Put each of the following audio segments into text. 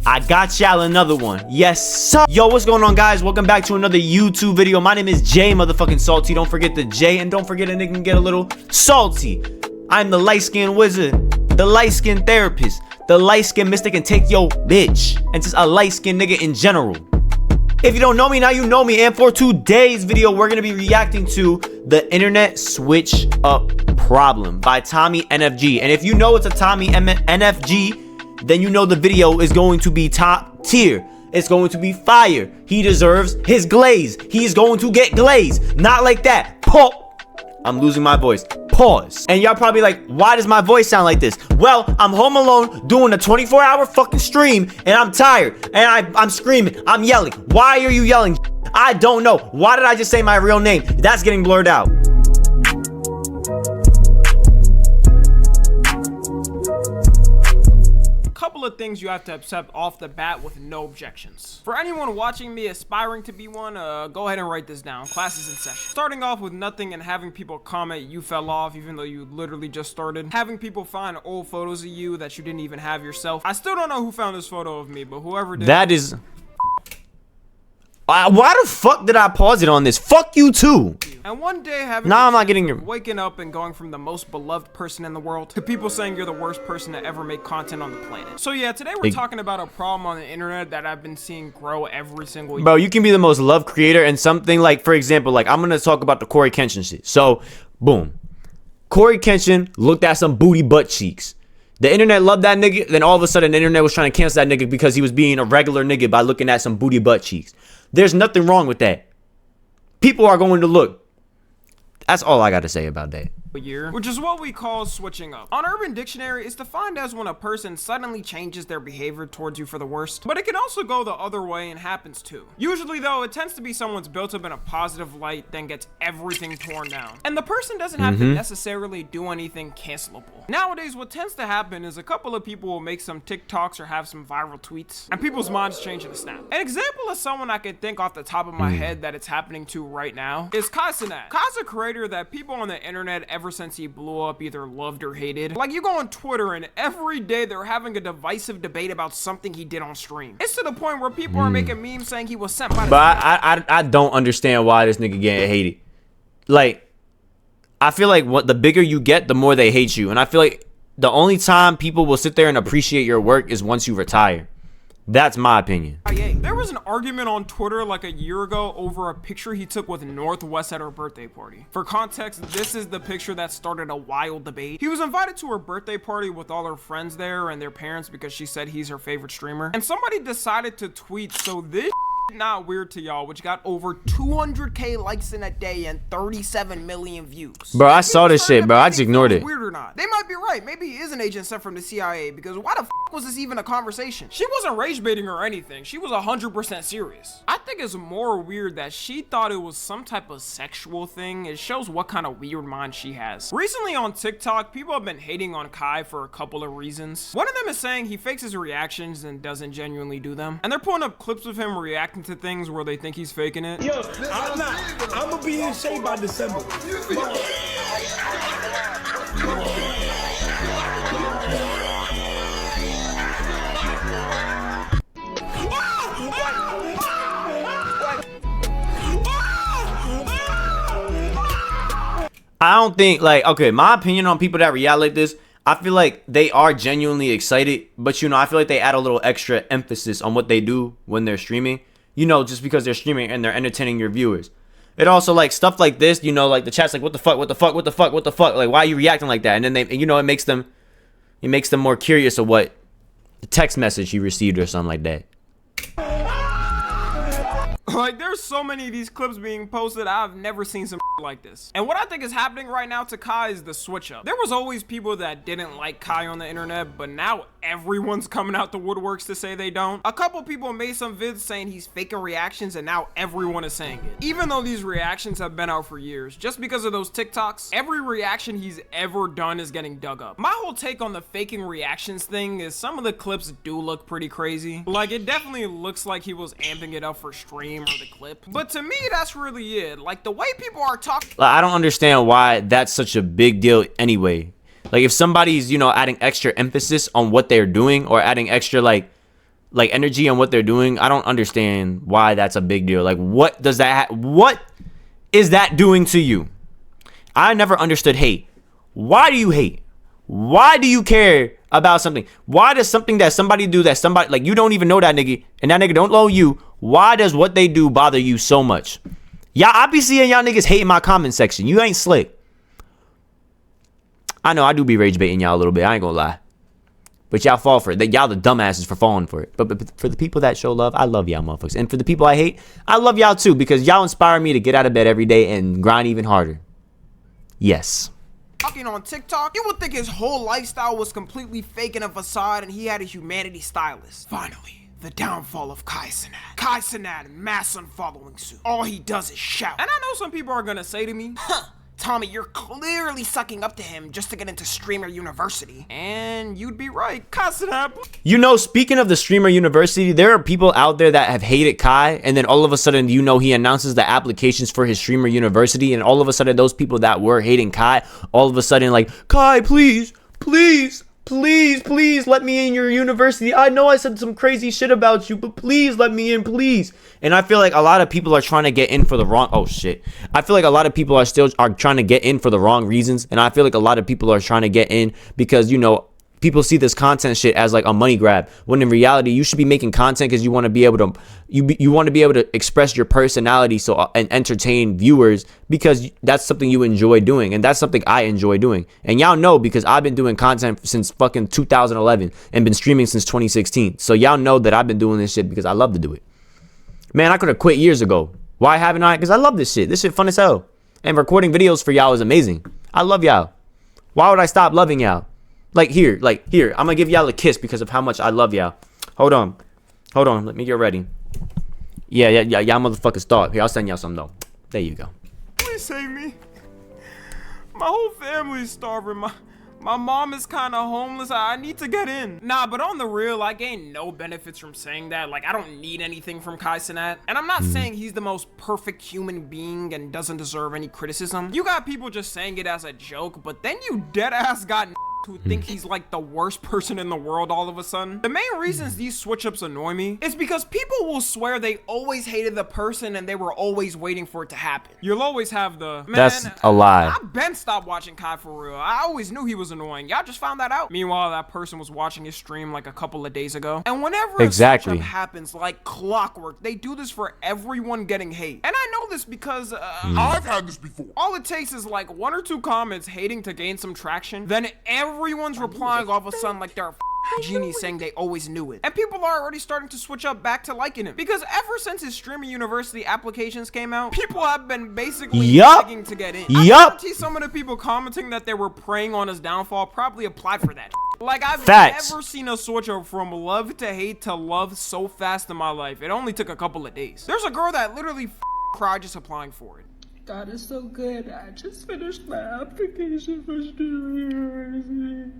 I got y'all another one. Yes, sir. Yo, what's going on, guys? Welcome back to another YouTube video. My name is JSalty. Don't forget the J, and don't forget a nigga can get a little salty. I'm the light-skinned wizard, the light-skinned therapist, the light-skinned mystic, and take your bitch, and just a light-skinned nigga in general. If you don't know me, now you know me. And for today's video, we're gonna be reacting to the internet switch up problem by Tommy NFG. And if you know it's a Tommy NFG, then you know the video is going to be top tier. It's going to be fire. He deserves his glaze. He's going to get glazed. Not like that. I'm losing my voice. Pause. And y'all probably like, why does my voice sound like this? Well, I'm home alone doing a 24-hour fucking stream, and I'm tired, and I'm screaming, I'm yelling. Why are you yelling? I don't know. Why did I just say my real name? That's getting blurred out. Couple of things you have to accept off the bat with no objections. For anyone watching me aspiring to be one, go ahead and write this down. Class is in session. Starting off with nothing and having people comment you fell off even though you literally just started. Having people find old photos of you that you didn't even have yourself. I still don't know who found this photo of me, but whoever did. That is... why the fuck did I pause it on this? Fuck you too. And one day having I'm not getting your... waking up and going from the most beloved person in the world to people saying you're the worst person to ever make content on the planet. So yeah, today we're talking about a problem on the internet that I've been seeing grow every single year. Bro, you can be the most loved creator and something like, for example, like I'm gonna talk about the Corey Kenshin shit. So, boom. Corey Kenshin looked at some booty butt cheeks. The internet loved that nigga, then all of a sudden the internet was trying to cancel that nigga because he was being a regular nigga by looking at some booty butt cheeks. There's nothing wrong with that. People are going to look. That's all I got to say about that. Year, which is what we call switching up. On Urban Dictionary, it's defined as when a person suddenly changes their behavior towards you for the worst, but it can also go the other way and happens too. Usually though, it tends to be someone's built up in a positive light, then gets everything torn down. And the person doesn't have to necessarily do anything cancelable. Nowadays, what tends to happen is a couple of people will make some TikToks or have some viral tweets, and people's minds change in a snap. An example of someone I can think off the top of my head that it's happening to right now is Kaisen. Kai's a creator that people on the internet ever since he blew up either loved or hated. Like, you go on Twitter and every day they're having a divisive debate about something he did on stream. It's to the point where people are making memes saying he was sent by the... But I don't understand why this nigga getting hated. Like, I feel like the bigger you get, the more they hate you. And I feel like the only time people will sit there and appreciate your work is once you retire. That's my opinion. There was an argument on Twitter like a year ago over a picture he took with Northwest at her birthday party. For context, this is the picture that started a wild debate. He was invited to her birthday party with all her friends there and their parents because she said he's her favorite streamer. And somebody decided to tweet, so this not weird to y'all, which got over 200k likes in a day and 37 million views. Bro, I saw this shit, bro. I just ignored it. Weird or not? They might be right. Maybe he is an agent sent from the CIA, because why the f was this even a conversation? She wasn't rage baiting or anything. She was 100% serious. I think it's more weird that she thought it was some type of sexual thing. It shows what kind of weird mind she has. Recently on TikTok, people have been hating on Kai for a couple of reasons. One of them is saying he fakes his reactions and doesn't genuinely do them. And they're pulling up clips of him reacting to things where they think he's faking it. Yo, I'm not. I'm gonna be in shape by December. I don't think, like, okay, my opinion on people that react like this, I feel like they are genuinely excited, but you know, I feel like they add a little extra emphasis on what they do when they're streaming. You know, just because they're streaming and they're entertaining your viewers. It also, like, stuff like this, you know, like the chat's like, what the fuck, what the fuck, what the fuck, what the fuck, like, why are you reacting like that? And then they, you know, it makes them more curious of what the text message you received or something like that. Like, there's so many of these clips being posted, I've never seen some like this. And what I think is happening right now to Kai is the switch up. There was always people that didn't like Kai on the internet, but now everyone's coming out the woodworks to say they don't. A couple people made some vids saying he's faking reactions, and now everyone is saying it. Even though these reactions have been out for years, just because of those TikToks, every reaction he's ever done is getting dug up. My whole take on the faking reactions thing is some of the clips do look pretty crazy. Like, it definitely looks like he was amping it up for stream or the clip. But to me, that's really it. Like, the way people are talking... I don't understand why that's such a big deal anyway. Like, if somebody's, you know, adding extra emphasis on what they're doing or adding extra, like, like energy on what they're doing, I don't understand why that's a big deal. Like, what does that what is that doing to you? I never understood hate. Why do you hate? Why do you care about something? Why does something that somebody do that somebody, like, you don't even know that nigga, and that nigga don't know you, why does what they do bother you so much? Y'all, I be seeing y'all niggas hating my comment section. You ain't slick. I know I do be rage baiting y'all a little bit. I ain't gonna lie. But y'all fall for it. Y'all the dumbasses for falling for it. But for the people that show love, I love y'all motherfuckers. And for the people I hate, I love y'all too, because y'all inspire me to get out of bed every day and grind even harder. Yes. Talking on TikTok, you would think his whole lifestyle was completely fake and a facade and he had a humanity stylist. Finally, the downfall of Kaisen. Kaisen mass unfollowing suit. All he does is shout. And I know some people are gonna say to me, huh, Tommy, you're clearly sucking up to him just to get into Streamer University. And you'd be right. Kaisen. You know, speaking of the Streamer University, there are people out there that have hated Kai, and then all of a sudden, you know, he announces the applications for his Streamer University, and all of a sudden, those people that were hating Kai, all of a sudden, like, Kai, please, please, please, please let me in your university. I know I said some crazy shit about you, but please let me in, please. And I feel like a lot of people are trying to get in for the wrong, oh shit. I feel like a lot of people are trying to get in for the wrong reasons. And I feel like a lot of people are trying to get in because, you know, people see this content shit as like a money grab, when in reality you should be making content because you want to be able to you want to be able to express your personality and entertain viewers, because that's something you enjoy doing, and that's something I enjoy doing. And y'all know, because I've been doing content since fucking 2011 and been streaming since 2016. So y'all know that I've been doing this shit because I love to do it. Man, I could have quit years ago. Why haven't I? Because I love this shit. This shit fun as hell. And recording videos for y'all is amazing. I love y'all. Why would I stop loving y'all? Like here, I'm gonna give y'all a kiss because of how much I love y'all. Hold on, let me get ready. Yeah, y'all motherfuckers thought. Here, I'll send y'all some though. There you go. Please save me. My whole family's starving. My mom is kind of homeless. I need to get in. Nah, but on the real, I gain no benefits from saying that. Like, I don't need anything from Kaisen. And I'm not saying he's the most perfect human being and doesn't deserve any criticism. You got people just saying it as a joke, but then you deadass got who think he's like the worst person in the world all of a sudden. The main reasons these switch-ups annoy me is because people will swear they always hated the person and they were always waiting for it to happen. You'll always have the, man, that's a lie. I been stopped watching Kai for real. I always knew he was annoying. Y'all just found that out. Meanwhile, that person was watching his stream like a couple of days ago. And whenever a switch-up happens, like clockwork, they do this for everyone getting hate. And I know this because I've had this before. All it takes is like 1 or 2 comments hating to gain some traction, then everyone's replying all of a sudden like they're a genie saying they always knew it. And people are already starting to switch up back to liking him. Because ever since his Streamer University applications came out, people have been basically begging to get in. I guarantee some of the people commenting that they were preying on his downfall probably applied for that. Like, I've never seen a switch up from love to hate to love so fast in my life. It only took a couple of days. There's a girl that literally cried just applying for it. God is so good. I just finished my application for Streamer University.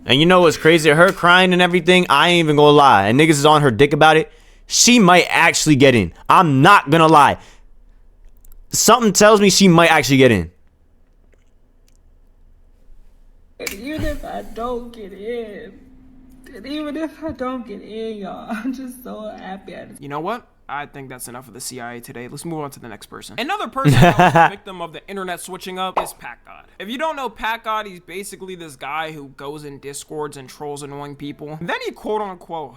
And you know what's crazy? Her crying and everything, I ain't even gonna lie. And niggas is on her dick about it. She might actually get in. I'm not gonna lie. Something tells me she might actually get in. And even if I don't get in, y'all, I'm just so happy. You know what? I think that's enough of the CIA today. Let's move on to the next person. Another person that was a victim of the internet switching up is PackGod. If you don't know PackGod, he's basically this guy who goes in Discords and trolls annoying people. Then he quote unquote,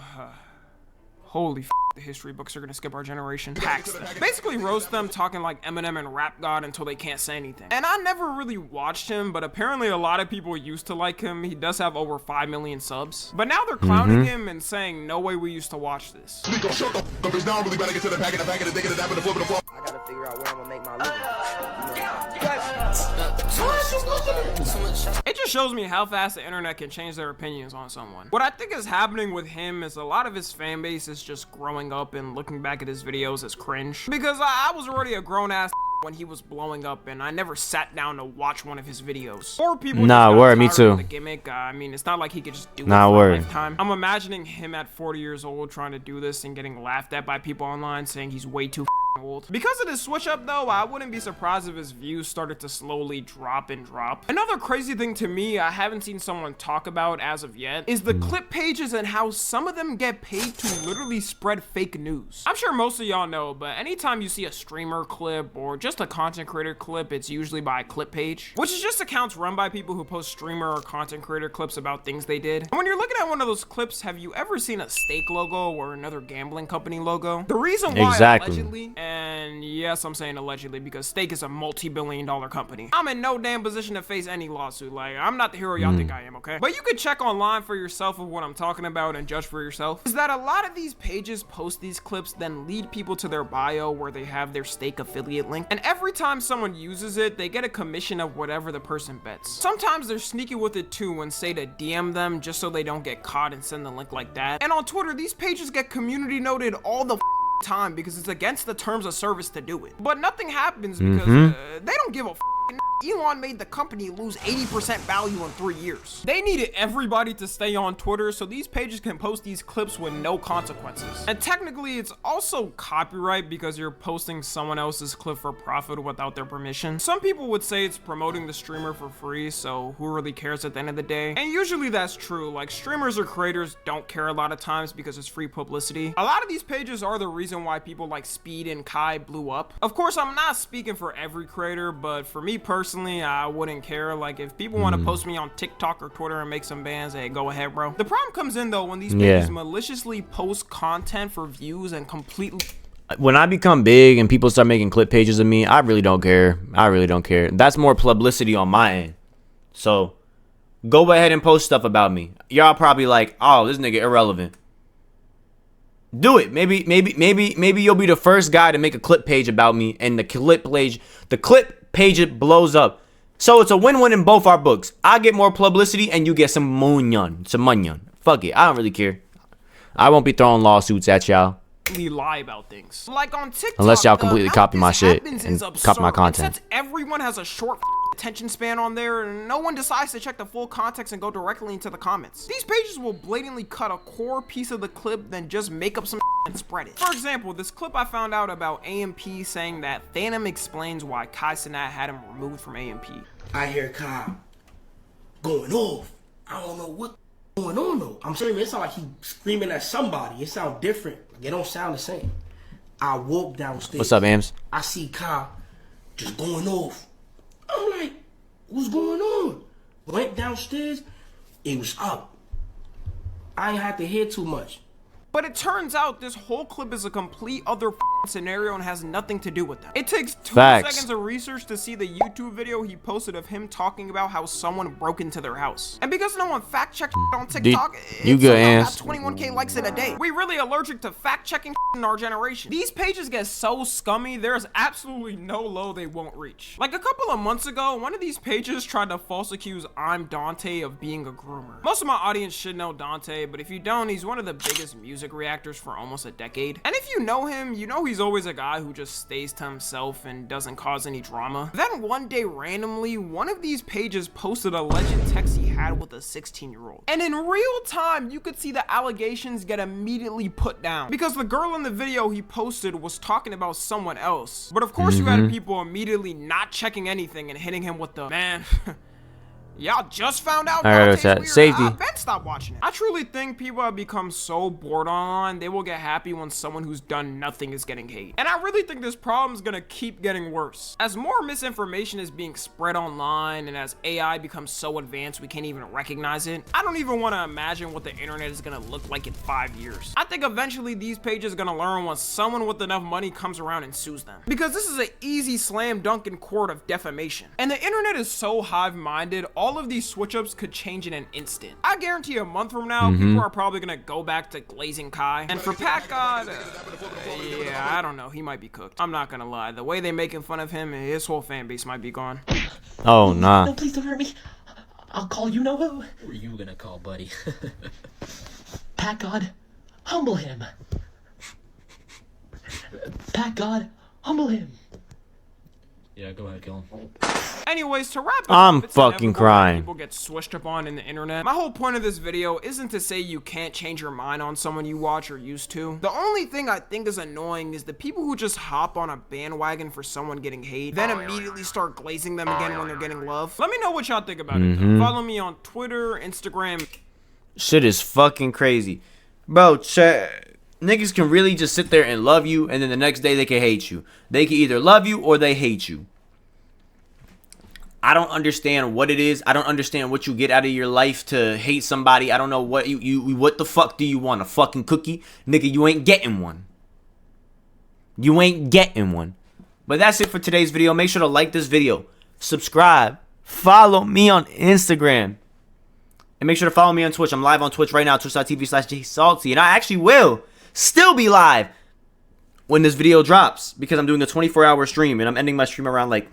holy f, the history books are gonna skip our generation, packs them. Basically roast them, talking like Eminem and Rap God until they can't say anything. And I never really watched him, but apparently a lot of people used to like him. He does have over 5 million subs. But now they're clowning him and saying, no way we used to watch this. I gotta figure out where I'm gonna make my living. It just shows me how fast the internet can change their opinions on someone. What I think is happening with him is a lot of his fan base is just growing up and looking back at his videos as cringe. Because I was already a grown-ass when he was blowing up, and I never sat down to watch one of his videos. Or people me too. The gimmick. I mean, it's not like he could just do it for a lifetime. I'm imagining him at 40 years old trying to do this and getting laughed at by people online saying he's way too old. Because of this switch up though, I wouldn't be surprised if his views started to slowly drop and drop. Another crazy thing to me I haven't seen someone talk about as of yet is the clip pages and how some of them get paid to literally spread fake news. I'm sure most of y'all know, but anytime you see a streamer clip or just a content creator clip, it's usually by a clip page, which is just accounts run by people who post streamer or content creator clips about things they did. And when you're looking at one of those clips, have you ever seen a steak logo or another gambling company logo? The reason why allegedly, and yes, I'm saying allegedly because steak is a multi-billion-dollar company. I'm in no damn position to face any lawsuit. Like, I'm not the hero y'all think I am, okay? But you could check online for yourself of what I'm talking about and judge for yourself. Is that a lot of these pages post these clips, then lead people to their bio where they have their steak affiliate link. And every time someone uses it, they get a commission of whatever the person bets. Sometimes they're sneaky with it too and say to DM them just so they don't get caught and send the link like that. And on Twitter, these pages get community noted all the time because it's against the terms of service to do it. But nothing happens because they don't give a Elon made the company lose 80% value in 3 years. They needed everybody to stay on Twitter so these pages can post these clips with no consequences. And technically it's also copyright because you're posting someone else's clip for profit without their permission. Some people would say it's promoting the streamer for free, so who really cares at the end of the day? And usually that's true. Like, streamers or creators don't care a lot of times because it's free publicity. A lot of these pages are the reason why people like Speed and Kai blew up. Of course, I'm not speaking for every creator, but for me personally, I wouldn't care. Like, if people want to post me on TikTok or Twitter and make some bans, hey, go ahead, bro. The problem comes in though when these pages maliciously post content for views and completely. When I become big and people start making clip pages of me, I really don't care. I really don't care. That's more publicity on my end. So go ahead and post stuff about me. Y'all probably like, oh, this nigga irrelevant. Do it. Maybe you'll be the first guy to make a clip page about me, and the clip page it blows up. So it's a win-win in both our books. I get more publicity and you get some money. Fuck it. I don't really care. I won't be throwing lawsuits at y'all. Lie about things. Like on TikTok, unless y'all completely copy my shit and copy my content. Since everyone has a short attention span on there, no one decides to check the full context and go directly into the comments. These pages will blatantly cut a core piece of the clip, then just make up some and spread it. For example, this clip I found out about AMP saying that Phantom explains why Kaisen had him removed from AMP. I hear Ka going off. I don't know what going on though. I'm saying it sounds like he screaming at somebody. It sounds different. Like, it don't sound the same. I walk downstairs. What's up, Ams? I see Ka just going off. I'm like, what's going on? Went downstairs. It was up. I ain't had to hear too much. But it turns out this whole clip is a complete other scenario and has nothing to do with that. It takes 2 seconds of research to see the YouTube video he posted of him talking about how someone broke into their house. And because no one fact checked on TikTok, you good, Ants. got 21K likes in a day. We really allergic to fact checking in our generation. These pages get so scummy, there's absolutely no low they won't reach. Like a couple of months ago, one of these pages tried to false accuse I'm Dante of being a groomer. Most of my audience should know Dante, but if you don't, he's one of the biggest music reactors for almost a decade. And if you know him, you know he's always a guy who just stays to himself and doesn't cause any drama. Then one day randomly, one of these pages posted a legend text he had with a 16-year-old. And in real time, you could see the allegations get immediately put down because the girl in the video he posted was talking about someone else. But of course you had people immediately not checking anything and hitting him with the, man, y'all just found out Dante's weird. Safety. I bet stop watching it. I truly think people have become so bored online, they will get happy when someone who's done nothing is getting hate. And I really think this problem is gonna keep getting worse. As more misinformation is being spread online and as AI becomes so advanced we can't even recognize it, I don't even want to imagine what the internet is gonna look like in 5 years. I think eventually these pages are gonna learn when someone with enough money comes around and sues them. Because this is an easy slam dunk in court of defamation. And the internet is so hive-minded, all of these switch-ups could change in an instant. I guarantee a month from now, people are probably gonna go back to glazing Kai. And for Pat God, yeah, I don't know, he might be cooked. I'm not gonna lie, the way they making fun of him, his whole fan base might be gone. Oh, nah. No, please don't hurt me. I'll call you know who. Who are you gonna call, buddy? Pat God, humble him. Pat God, humble him. Yeah, go ahead, kill him. Anyways, to wrap it I'm up, it's fucking inevitable that crying. people get swished upon in the internet. My whole point of this video isn't to say you can't change your mind on someone you watch or used to. The only thing I think is annoying is the people who just hop on a bandwagon for someone getting hate, then immediately start glazing them again when they're getting love. Let me know what y'all think about it though. Follow me on Twitter, Instagram. Shit is fucking crazy. Bro, niggas can really just sit there and love you, and then the next day they can hate you. They can either love you or they hate you. I don't understand what it is. I don't understand what you get out of your life to hate somebody. I don't know what what the fuck do you want? A fucking cookie? Nigga, you ain't getting one. You ain't getting one. But that's it for today's video. Make sure to like this video, subscribe, follow me on Instagram, and make sure to follow me on Twitch. I'm live on Twitch right now, twitch.tv/JSalty, and I actually will still be live when this video drops because I'm doing a 24-hour stream, and I'm ending my stream around like,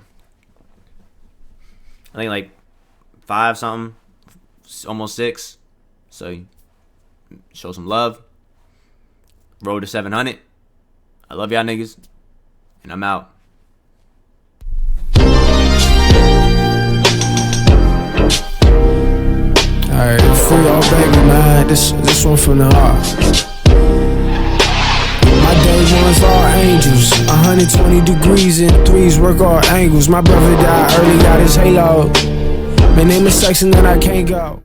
I think like 5 something, almost 6. So show some love. Road to 700. I love y'all niggas, and I'm out. Alright, free all baby, man. This one from the heart. My day ones are angels, 120 degrees and 3s work all angles. My brother died early, got his halo. My name is sex and then I can't go.